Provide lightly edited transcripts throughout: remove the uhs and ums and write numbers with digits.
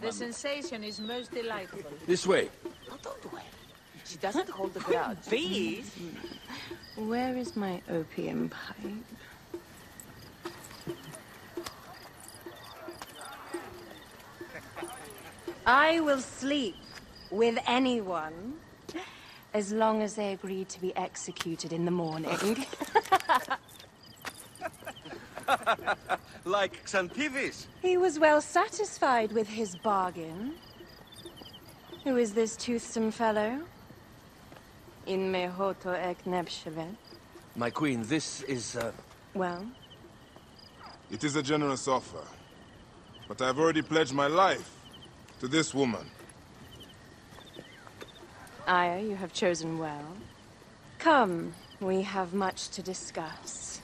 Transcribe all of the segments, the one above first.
The sensation is most delightful. This way. Oh, don't worry. She doesn't hold a grudge. Please. Where is my opium pipe? I will sleep with anyone, as long as they agree to be executed in the morning. Like Xantivis. He was well satisfied with his bargain. Who is this toothsome fellow? In mehoto ek nebshevet. My queen, this is, Well? It is a generous offer, but I've already pledged my life to this woman. Aya, you have chosen well. Come, we have much to discuss.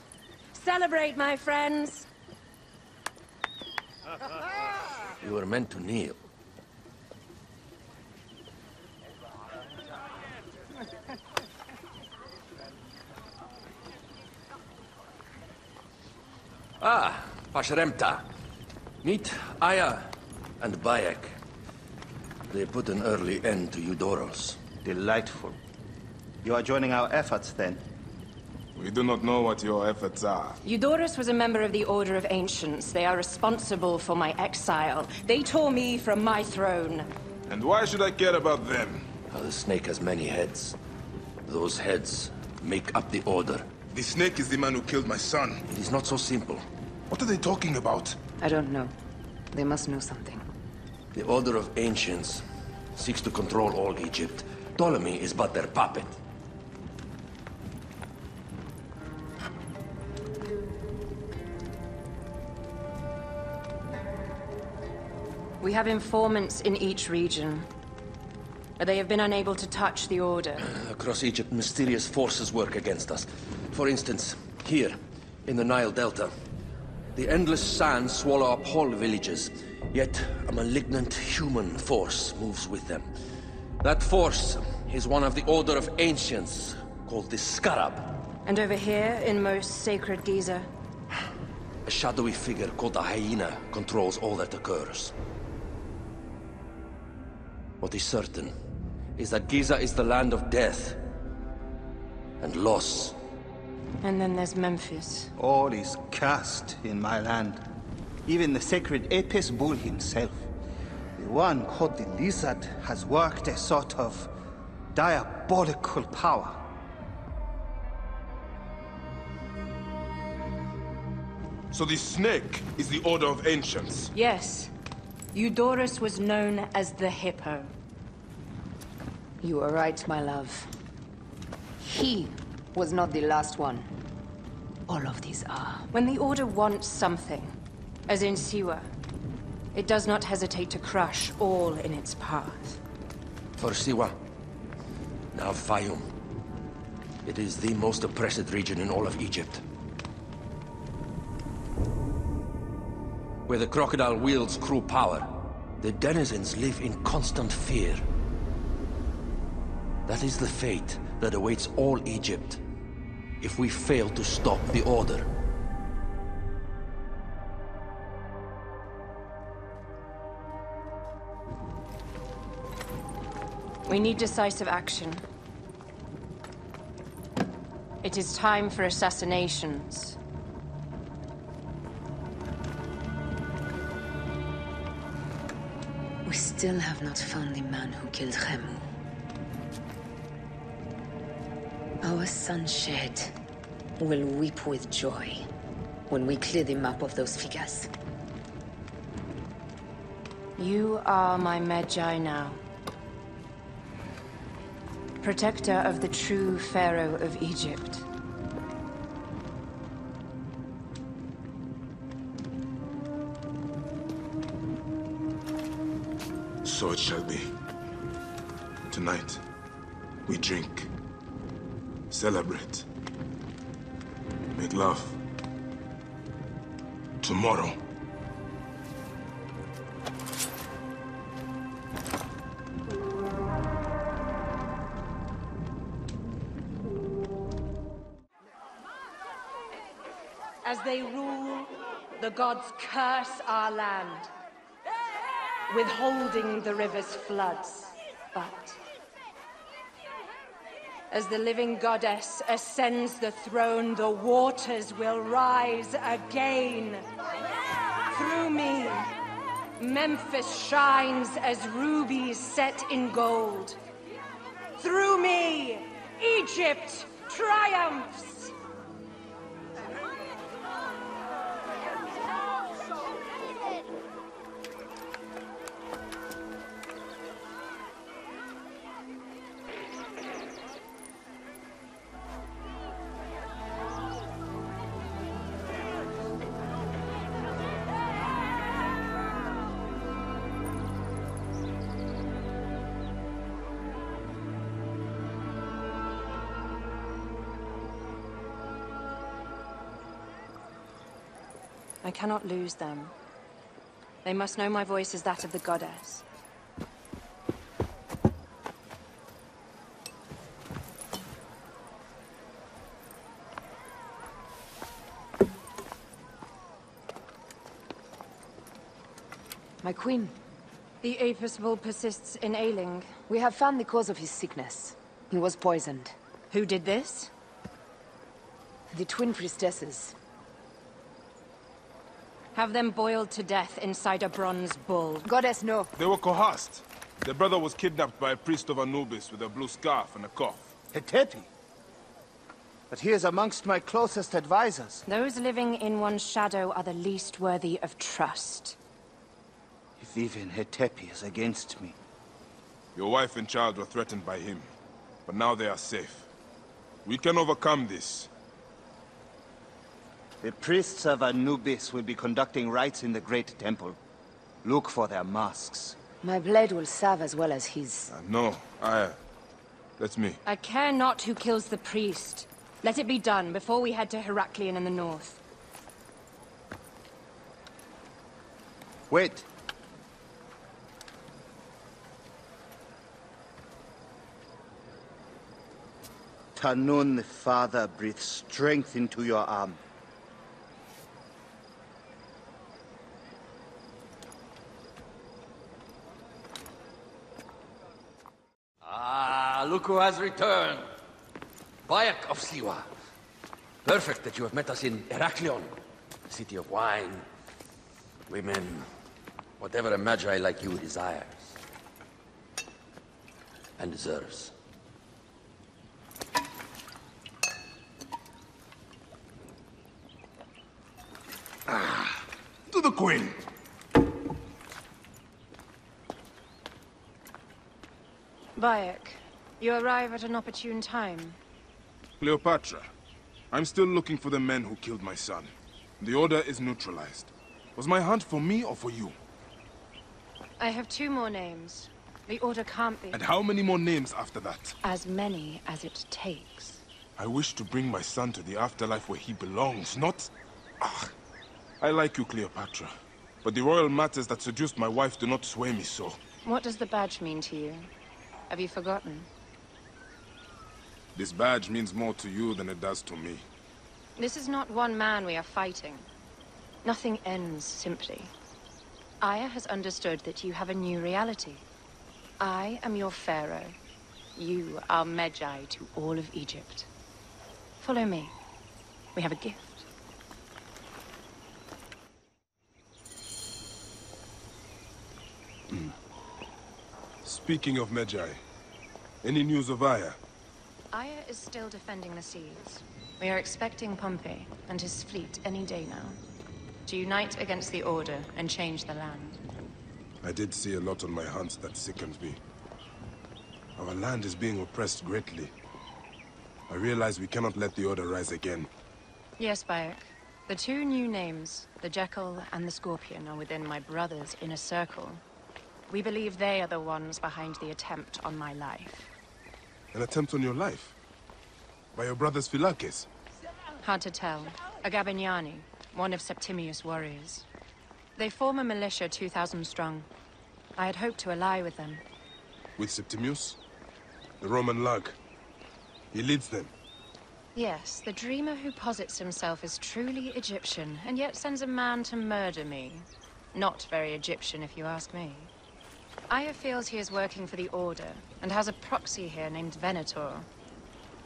Celebrate, my friends! you were meant to kneel. Ah, Pashremta. Meet Aya and Bayek. They put an early end to Eudoros. Delightful. You are joining our efforts, then? We do not know what your efforts are. Eudoros was a member of the Order of Ancients. They are responsible for my exile. They tore me from my throne. And why should I care about them? The snake has many heads. Those heads make up the Order. The snake is the man who killed my son. It is not so simple. What are they talking about? I don't know. They must know something. The Order of Ancients seeks to control all Egypt. Ptolemy is but their puppet. We have informants in each region. They have been unable to touch the Order. Across Egypt, mysterious forces work against us. For instance, here, in the Nile Delta, the endless sands swallow up whole villages, yet a malignant human force moves with them. That force is one of the Order of Ancients, called the Scarab. And over here, in most sacred Giza? A shadowy figure called the Hyena controls all that occurs. What is certain is that Giza is the land of death and loss. And then there's Memphis. All is cursed in my land. Even the sacred Apis bull himself. The one called the Lizard has worked a sort of diabolical power. So the snake is the Order of Ancients? Yes. Eudoros was known as the Hippo. You are right, my love. He was not the last one. All of these are. When the Order wants something, as in Siwa, it does not hesitate to crush all in its path. For Siwa, now Fayum. It is the most oppressed region in all of Egypt. Where the crocodile wields cruel power, the denizens live in constant fear. That is the fate that awaits all Egypt if we fail to stop the Order. We need decisive action. It is time for assassinations. We still have not found the man who killed Khemu. Our son Shed will weep with joy when we clear the map of those figures. You are my Magi now. Protector of the true Pharaoh of Egypt. So it shall be. Tonight, we drink, celebrate, make love. Tomorrow, As they rule, the gods curse our land. withholding the river's floods. But as the living goddess ascends the throne, the waters will rise again. Through me, Memphis shines as rubies set in gold. Through me, Egypt triumphs! I cannot lose them. They must know my voice is that of the goddess. My queen, The Apis bull persists in ailing. we have found the cause of his sickness. He was poisoned. Who did this? The twin priestesses. Have them boiled to death inside a bronze bull. Goddess, no. They were coerced. Their brother was kidnapped by a priest of Anubis with a blue scarf and a cough. Hetepi? But he is amongst my closest advisors. Those living in one's shadow are the least worthy of trust. If even Hetepi is against me. Your wife and child were threatened by him, but now they are safe. We can overcome this. The priests of Anubis will be conducting rites in the Great Temple. Look for their masks. My blade will serve as well as his. No, that's me. I care not who kills the priest. Let it be done before we head to Heraklion in the north. Wait. Tanun the Father breathes strength into your arm. Look who has returned. Bayek of Siwa. Perfect that you have met us in Heraklion, the city of wine, women, whatever a magi like you desires. And deserves. To the Queen! Bayek, you arrive at an opportune time. Cleopatra, I'm still looking for the men who killed my son. The order is neutralized. Was my hunt for me or for you? I have 2 more names. The order can't be... And how many more names after that? As many as it takes. I wish to bring my son to the afterlife where he belongs, not... I like you, Cleopatra. But the royal matters that seduced my wife do not sway me so. What does the badge mean to you? Have you forgotten? This badge means more to you than it does to me. This is not one man we are fighting. Nothing ends simply. Aya has understood that you have a new reality. I am your pharaoh. You are Magi to all of Egypt. Follow me. We have a gift. Speaking of Magi, any news of Aya? Aya is still defending the seas. We are expecting Pompey and his fleet any day now, to unite against the Order and change the land. I did see a lot on my hunts that sickens me. Our land is being oppressed greatly. I realize we cannot let the Order rise again. Yes, Bayek. The 2 new names, the Jekyll and the Scorpion, are within my brother's inner circle. We believe they are the ones behind the attempt on my life. An attempt on your life? By your brother's Philakes? Hard to tell. A Gabignani, one of Septimius' warriors. They form a militia 2,000 strong. I had hoped to ally with them. With Septimius? The Roman lug? He leads them? Yes, the dreamer who posits himself as truly Egyptian, and yet sends a man to murder me. Not very Egyptian, if you ask me. Aya feels he is working for the Order, and has a proxy here named Venator.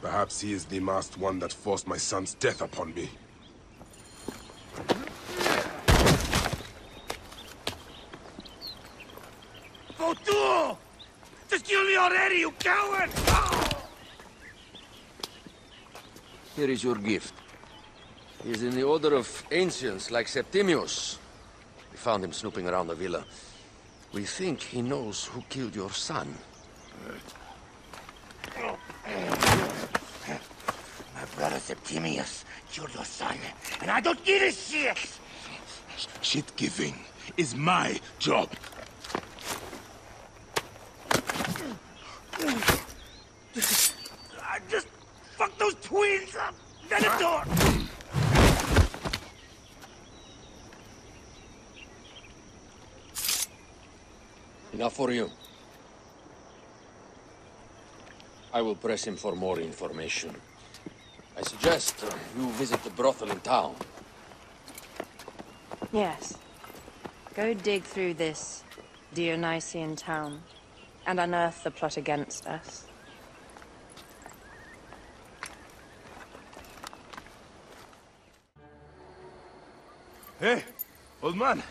Perhaps he is the masked one that forced my son's death upon me. Fotu! Just kill me already, you coward! Here is your gift. He is in the Order of Ancients, like Septimius. We found him snooping around the villa. We think he knows who killed your son. My brother Septimius killed your son, and I don't give a shit! Shit-giving is my job. Just fuck those twins up! Venator! Enough for you. I will press him for more information. I suggest you visit the brothel in town. Yes. Go dig through this Dionysian town, and unearth the plot against us. Hey, old man.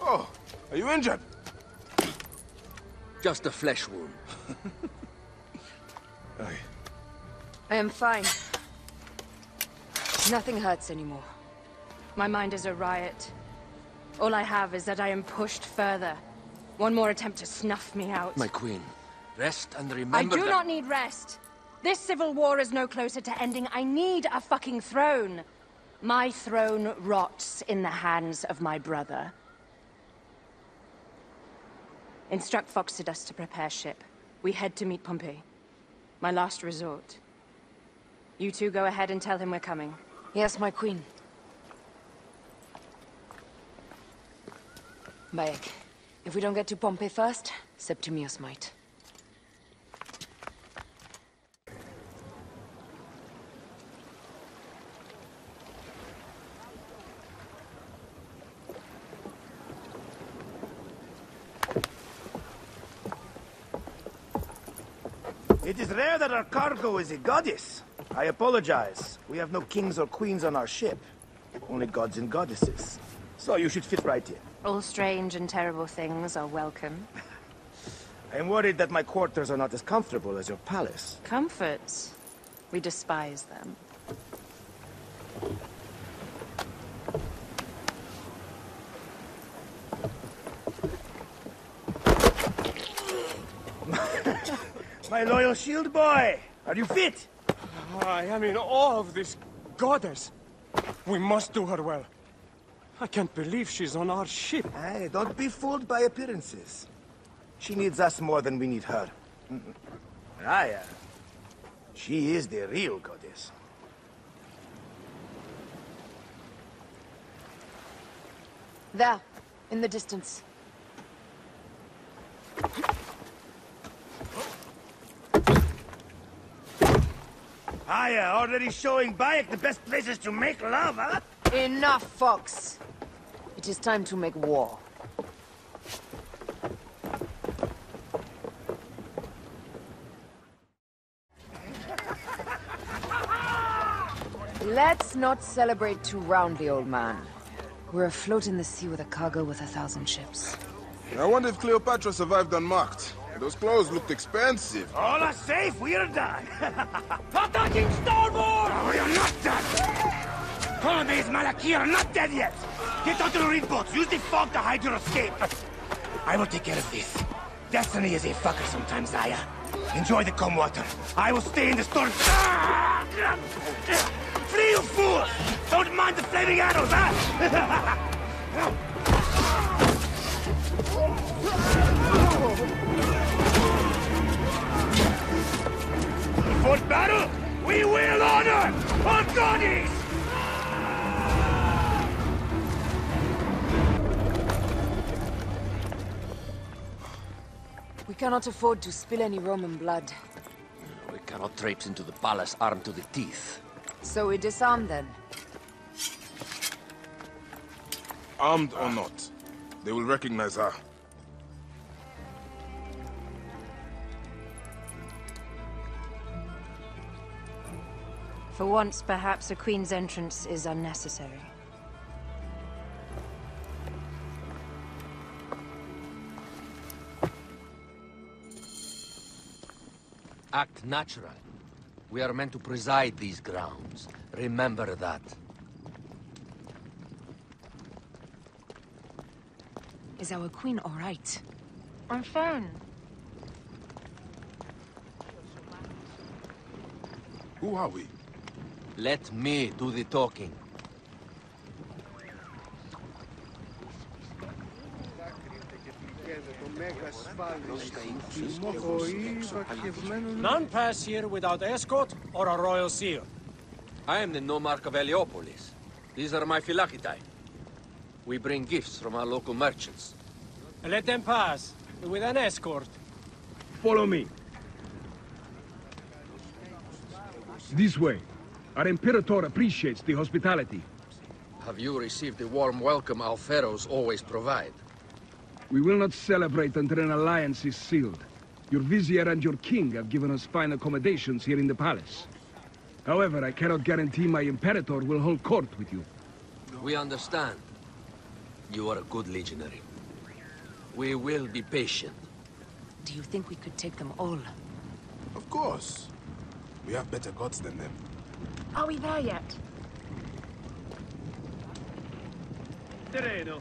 Oh, are you injured? Just a flesh wound. Aye. I am fine. Nothing hurts anymore. My mind is a riot. All I have is that I am pushed further. One more attempt to snuff me out. My queen, rest and remember I do that... not need rest. This civil war is no closer to ending. I need a fucking throne. My throne rots in the hands of my brother. Instruct Foxidus to prepare ship. We head to meet Pompey. My last resort. You two go ahead and tell him we're coming. Yes, my queen. Bayek, if we don't get to Pompey first, Septimius might. It is rare that our cargo is a goddess. I apologize. We have no kings or queens on our ship. Only gods and goddesses. So you should fit right in. All strange and terrible things are welcome. I am worried that my quarters are not as comfortable as your palace. Comforts. We despise them. My loyal shield boy! Are you fit? I am in awe of this goddess. We must do her well. I can't believe she's on our ship. Hey, don't be fooled by appearances. She needs us more than we need her. Raya, she is the real goddess. There, in the distance. Raya, already showing Bayek the best places to make love, huh? Enough, Fox. It is time to make war. Let's not celebrate too roundly, old man. We're afloat in the sea with a cargo with 1,000 ships. I wonder if Cleopatra survived unmarked. Those clothes looked expensive. All are safe, we're done. Attacking starboard! Oh, we are not done! Ptolemy's Malaki are not dead yet! Get onto the reed boats, use the fog to hide your escape! I will take care of this. Destiny is a fucker sometimes, Aya. Enjoy the calm water. I will stay in the storm. Flee, you fools! Don't mind the flaming arrows, huh? For battle, we will honor our goddess! We cannot afford to spill any Roman blood. We cannot traipse into the palace armed to the teeth. So we disarm then. Armed or not, they will recognize her. For once, perhaps a queen's entrance is unnecessary. Act natural. We are meant to preside these grounds. Remember that. Is our queen all right? I'm fine. Who are we? Let me do the talking. None pass here without escort or a royal seal. I am the nomarch of Heliopolis. These are my Phylakitai. We bring gifts from our local merchants. Let them pass, with an escort. Follow me. This way. Our Imperator appreciates the hospitality. Have you received the warm welcome our pharaohs always provide? We will not celebrate until an alliance is sealed. Your vizier and your king have given us fine accommodations here in the palace. However, I cannot guarantee my Imperator will hold court with you. We understand. You are a good legionary. We will be patient. Do you think we could take them all? Of course. We have better gods than them. Are we there yet? Terreno.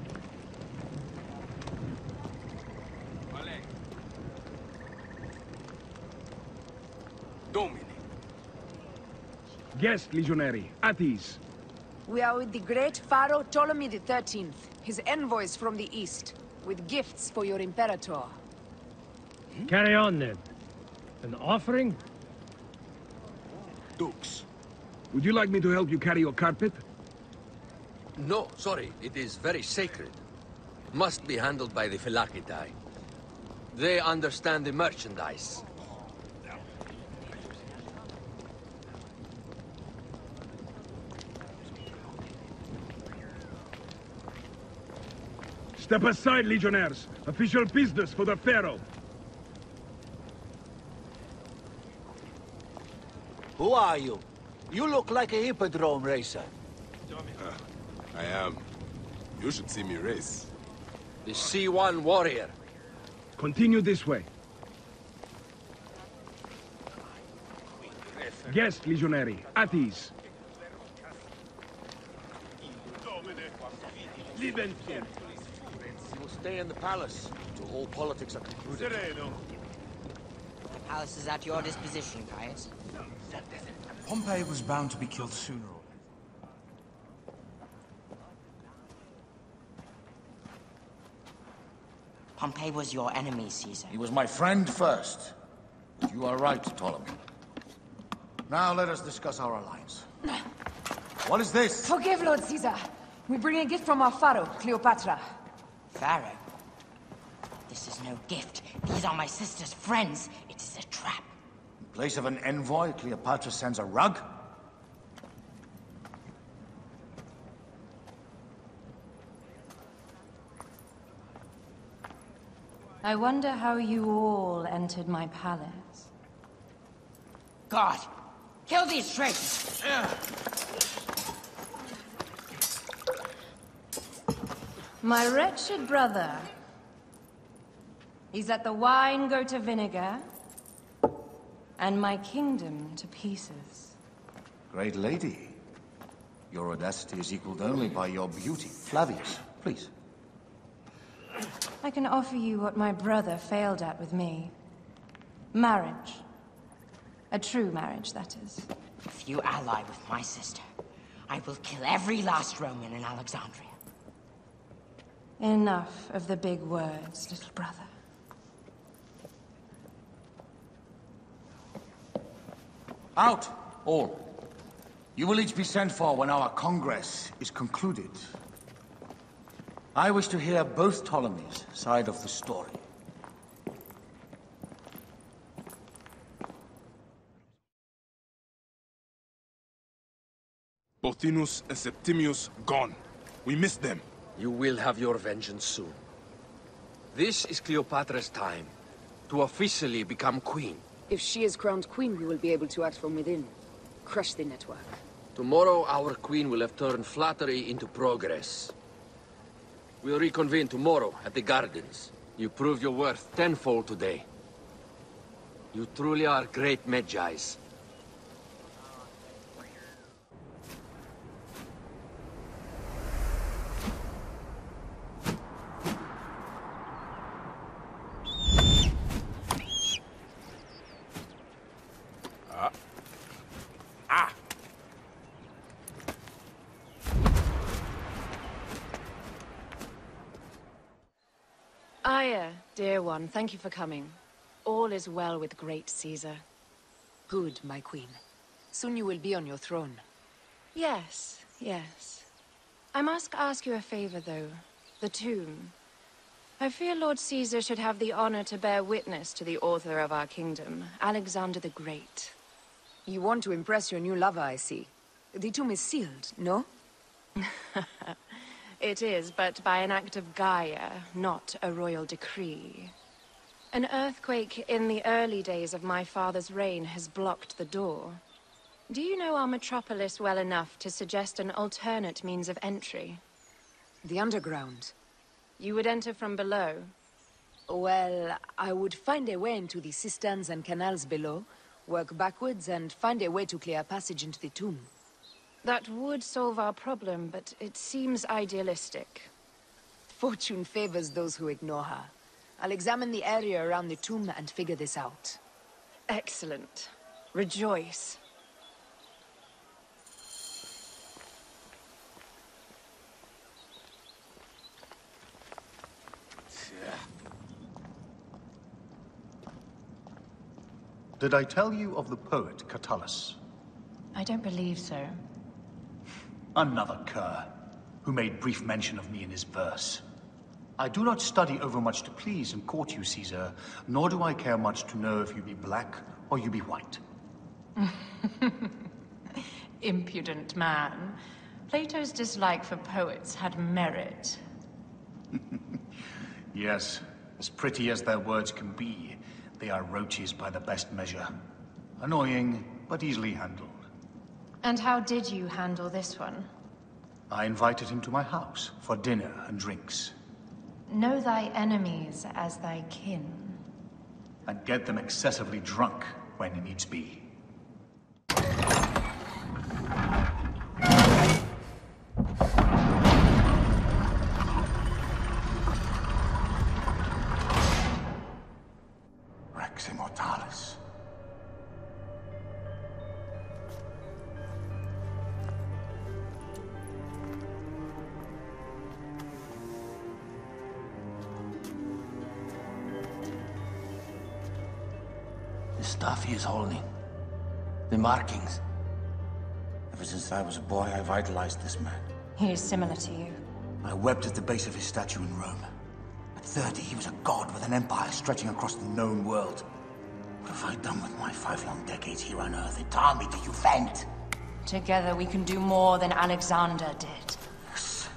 Domini. Guest, legionary. At ease. We are with the great Pharaoh Ptolemy XIII, his envoys from the east, with gifts for your Imperator. Carry on, then. An offering? Dukes. Would you like me to help you carry your carpet? No, sorry. It is very sacred. Must be handled by the Phylakitai. They understand the merchandise. Step aside, legionnaires. Official business for the Pharaoh. Who are you? You look like a hippodrome racer. I am. You should see me race. The C1 warrior. Continue this way. Guest, legionary. At ease. You will stay in the palace until all politics are concluded. The palace is at your disposition, Caius. Pompey was bound to be killed sooner or Pompey was your enemy, Caesar. He was my friend first. You are right, Ptolemy. Now let us discuss our alliance. What is this? Forgive, Lord Caesar. We bring a gift from our Pharaoh, Cleopatra. Pharaoh? This is no gift. These are my sister's friends. It is a trap. In place of an envoy, Cleopatra sends a rug? I wonder how you all entered my palace. God! Kill these traitors! My wretched brother. He's let the wine go to vinegar, and my kingdom to pieces. Great lady. Your audacity is equaled only by your beauty. Flavius, please. I can offer you what my brother failed at with me. Marriage. A true marriage, that is. If you ally with my sister, I will kill every last Roman in Alexandria. Enough of the big words, little brother. Out, all. You will each be sent for when our Congress is concluded. I wish to hear both Ptolemies' side of the story. Pothinus and Septimius gone. We missed them. You will have your vengeance soon. This is Cleopatra's time to officially become queen. If she is crowned queen, we will be able to act from within. crush the network. Tomorrow, our queen will have turned flattery into progress. We'll reconvene tomorrow at the gardens. You proved your worth tenfold today. You truly are great Medjais. Aya, dear one, thank you for coming. All is well with great Caesar. Good, my queen. Soon you will be on your throne. Yes, yes. I must ask you a favor, though. The tomb. I fear Lord Caesar should have the honor to bear witness to the author of our kingdom, Alexander the Great. You want to impress your new lover, I see. The tomb is sealed, no? It is, but by an act of Gaia, not a royal decree. An earthquake in the early days of my father's reign has blocked the door. Do you know our metropolis well enough to suggest an alternate means of entry? The underground. You would enter from below? Well, I would find a way into the cisterns and canals below, work backwards, and find a way to clear a passage into the tomb. That would solve our problem, but it seems idealistic. Fortune favors those who ignore her. I'll examine the area around the tomb and figure this out. Excellent. Rejoice. Did I tell you of the poet Catullus? I don't believe so. Another cur, who made brief mention of me in his verse. I do not study overmuch to please and court you, Caesar, nor do I care much to know if you be black or you be white. Impudent man. Plato's dislike for poets had merit. Yes, as pretty as their words can be, they are roaches by the best measure. Annoying, but easily handled. And how did you handle this one? I invited him to my house for dinner and drinks. Know thy enemies as thy kin. And get them excessively drunk when needs be. Rex Immortalis. The stuff he is holding. The markings. Ever since I was a boy, I've idolized this man. He is similar to you. I wept at the base of his statue in Rome. At 30, he was a god with an empire stretching across the known world. What have I done with my 5 long decades here on Earth? Entirely to you, vent! Together we can do more than Alexander did. Yes.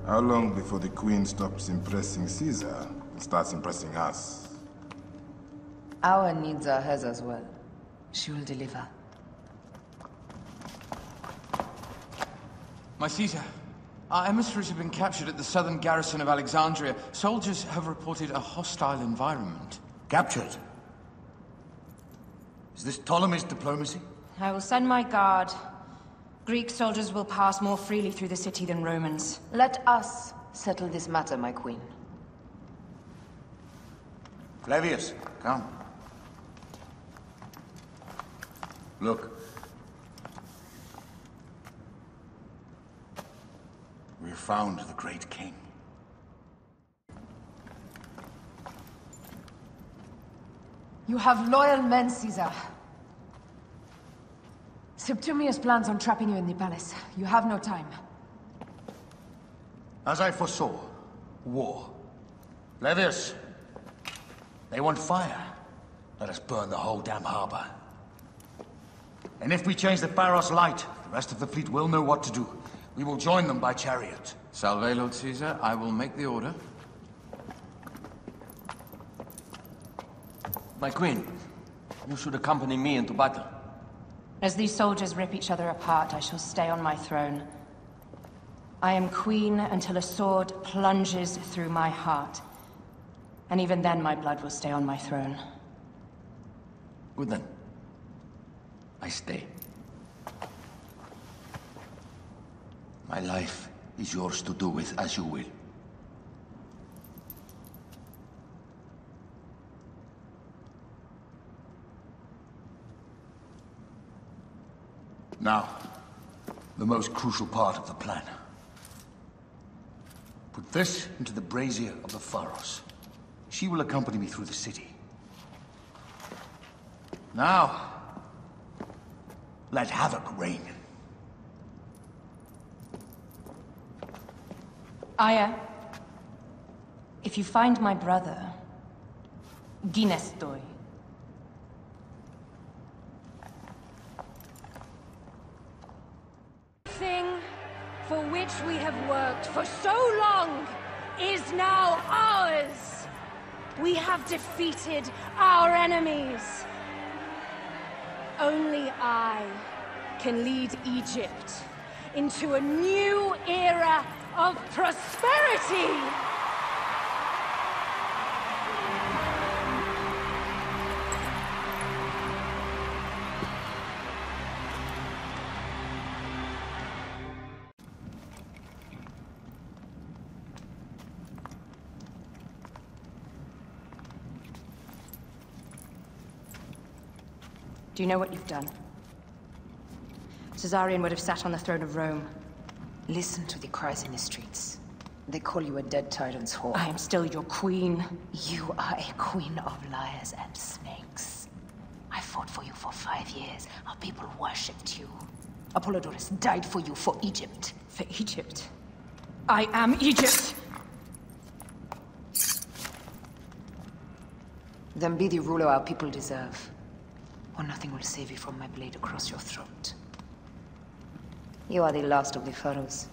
How long before the Queen stops impressing Caesar and starts impressing us? Our needs are hers as well. She will deliver. My Caesar, our emissaries have been captured at the southern garrison of Alexandria. Soldiers have reported a hostile environment. Captured? Is this Ptolemy's diplomacy? I will send my guard. Greek soldiers will pass more freely through the city than Romans. Let us settle this matter, my queen. Flavius, come. Look. We found the great king. You have loyal men, Caesar. Septimius plans on trapping you in the palace. You have no time. As I foresaw, war. Flavius, they want fire. Let us burn the whole damn harbor. And if we change the Pharos light, the rest of the fleet will know what to do. We will join them by chariot. Salve, Lord Caesar. I will make the order. My queen, You should accompany me into battle. As these soldiers rip each other apart, I shall stay on my throne. I am queen until a sword plunges through my heart. And even then, my blood will stay on my throne. Good then. I stay. My life is yours to do with as you will. Now, the most crucial part of the plan. Put this into the brazier of the Pharos. She will accompany me through the city. Now, let havoc reign. Aya, if you find my brother, Ginestoy. Thing for which we have worked for so long is now ours. We have defeated our enemies. Only I can lead Egypt into a new era of prosperity! Do you know what you've done? Caesarion would have sat on the throne of Rome. Listen to the cries in the streets. They call you a dead tyrant's whore. I am still your queen. You are a queen of liars and snakes. I fought for you for 5 years. Our people worshipped you. Apollodorus died for you, for Egypt. For Egypt? I am Egypt! Then be the ruler our people deserve. Or nothing will save you from my blade across your throat. You are the last of the pharaohs.